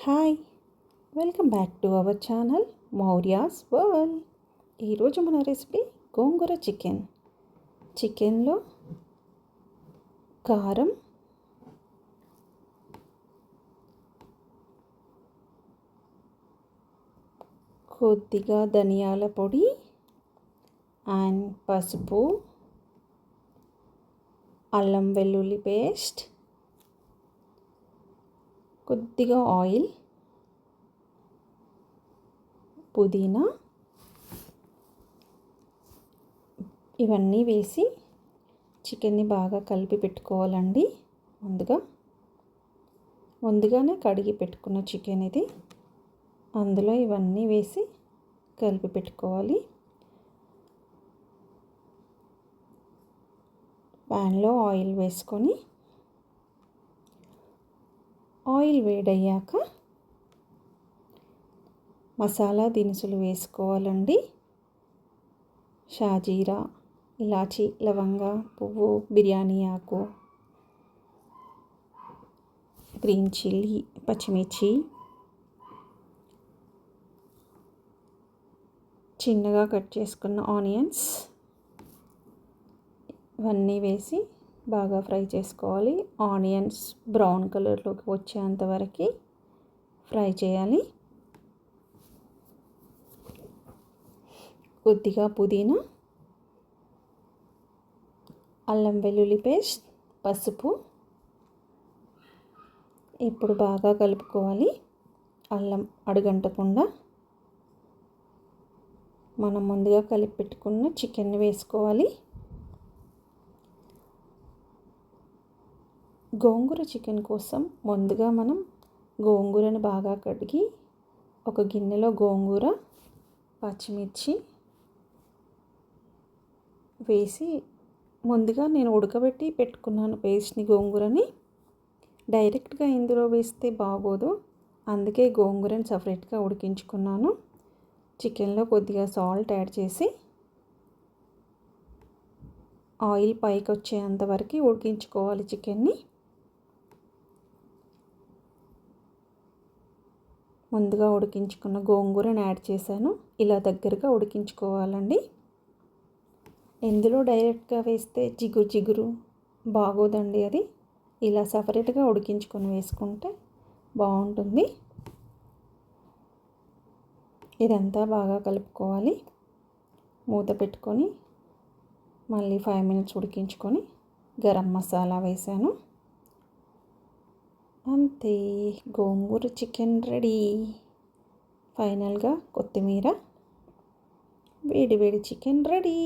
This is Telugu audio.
Hi, welcome back to our channel Mauryas world. ఈరోజు మన రెసిపీ గోంగూర చికెన్. చికెన్లో కారం, కొద్దిగా ధనియాల పొడి అండ్ పసుపు, అల్లం వెల్లుల్లి పేస్ట్, కొద్దిగా ఆయిల్, పుదీనా ఇవన్నీ వేసి చికెన్ని బాగా కలిపి పెట్టుకోవాలండి. ముందుగానే కడిగి పెట్టుకున్న చికెన్ ఇది. అందులో ఇవన్నీ వేసి కలిపి పెట్టుకోవాలి. ప్యాన్లో ఆయిల్ వేసుకొని ఆయిల్ వేడయ్యాక మసాలా దినుసులు వేసుకోవాలండి. షాజీరా, ఇలాచి, లవంగ పువ్వు, బిర్యానీ ఆకు, గ్రీన్ చిల్లీ, పచ్చిమిర్చి, చిన్నగా కట్ చేసుకున్న ఆనియన్స్ ఇవన్నీ వేసి బాగా ఫ్రై చేసుకోవాలి. ఆనియన్స్ బ్రౌన్ కలర్లోకి వచ్చేంత వరకు ఫ్రై చేయాలి. కొద్దిగా పుదీనా, అల్లం వెల్లుల్లి పేస్ట్, పసుపు ఇప్పుడు బాగా కలుపుకోవాలి. అల్లం అడుగంటకుండా మనం ముందుగా కలిపి పెట్టుకున్న చికెన్ వేసుకోవాలి. గోంగూర చికెన్ కోసం ముందుగా మనం గోంగూరను బాగా కడిగి ఒక గిన్నెలో గోంగూర, పచ్చిమిర్చి వేసి ముందుగా నేను ఉడకబెట్టి పెట్టుకున్నాను పేస్ట్ని. గోంగూరని డైరెక్ట్గా ఇందులో వేస్తే బాగోదు, అందుకే గోంగూరని సపరేట్గా ఉడికించుకున్నాను. చికెన్లో కొద్దిగా సాల్ట్ యాడ్ చేసి ఆయిల్ పైకి వచ్చేంత వరకు ఉడికించుకోవాలి చికెన్ని. ముందుగా ఉడికించుకున్న గోంగూరని యాడ్ చేశాను. ఇలా దగ్గరగా ఉడికించుకోవాలండి. ఇందులో డైరెక్ట్గా వేస్తే జిగురు బాగోదండి. అది ఇలా సపరేట్గా ఉడికించుకొని వేసుకుంటే బాగుంటుంది. ఇదంతా బాగా కలుపుకోవాలి. మూత పెట్టుకొని మళ్ళీ 5 మినిట్స్ ఉడికించుకొని గరం మసాలా వేసాను. అంతే, గోంగూర చికెన్ రెడీ. ఫైనల్గా కొత్తిమీర, వేడి వేడి చికెన్ రెడీ.